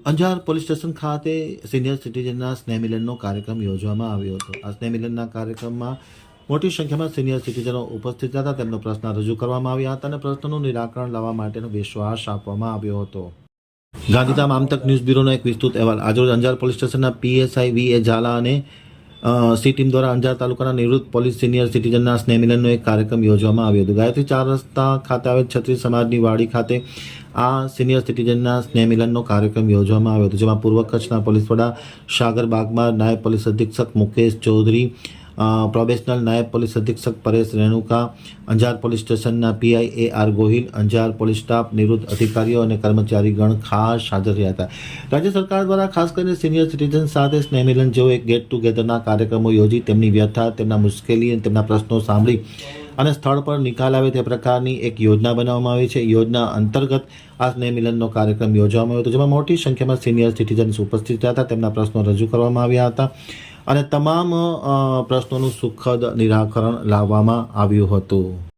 Anjar police station ખાતે senior સિટીઝનના સ્નેહમિલનનો કાર્યક્રમ યોજવામાં આવ્યો હતો. આ સ્નેહમિલનના કાર્યક્રમમાં મોટી સંખ્યામાં સિનિયર સિટીઝનો ઉપસ્થિત હતા. તેમનો પ્રશ્ન રજૂ કરવામાં આવ્યા હતા અને પ્રશ્નોનું નિરાકરણ લાવવા માટેનો વિશ્વાસ આપવામાં આવ્યો હતો. ગાંધીધામ આમતક ન્યૂઝ બ્યુરોનો એક વિસ્તૃત અહેવાલ. આજરોજ અંજાર પોલીસ સ્ટેશનના PSI V.A. ઝાલા અને સી ટીમ દ્વારા અંજાર તાલુકાના નિવૃત્ત પોલીસ સિનિયર સિટીઝનના સ્નેહમિલનનો એક કાર્યક્રમ યોજવામાં આવ્યો હતો. ગાયત્રી 4 રસ્તા ખાતે આવેલ છત્રી સમાજની વાડી ખાતે આ સિનિયર સિટીઝનના સ્નેહમિલનનો કાર્યક્રમ યોજવામાં આવ્યો હતો, જેમાં પૂર્વ કચ્છના પોલીસ વડા સાગર બાગમાર, નાયબ પોલીસ અધિક્ષક મુકેશ ચૌધરી, પ્રોબેશનલ નાયબ પોલીસ અધિક્ષક પરેશ રેણુકા, અંજાર પોલીસ સ્ટેશનના PI A.R. Gohil, Anjar police staff, નિવૃત્ત અધિકારીઓ અને કર્મચારીગણ ખાસ હાજર રહ્યા હતા. રાજ્ય સરકાર દ્વારા ખાસ કરીને સિનિયર સિટીઝન સાથે સ્નેહમિલન જેવો એક ગેટ ટુગેધરના કાર્યક્રમો યોજી તેમની વ્યથા, તેમના મુશ્કેલી અને તેમના પ્રશ્નો સાંભળી અને સ્થળ પર નિકાલ આવે તે પ્રકારની એક યોજના બનાવવામાં આવી છે. યોજના અંતર્ગત આ સ્નેહમિલનનો કાર્યક્રમ યોજવામાં આવ્યો હતો, જેમાં મોટી સંખ્યામાં સિનિયર સિટીઝન્સ ઉપસ્થિત હતા. તેમના પ્રશ્નો રજૂ કરવામાં આવ્યા હતા અને તમામ પ્રશ્નોનું સુખદ નિરાકરણ લાવવામાં આવ્યું હતું.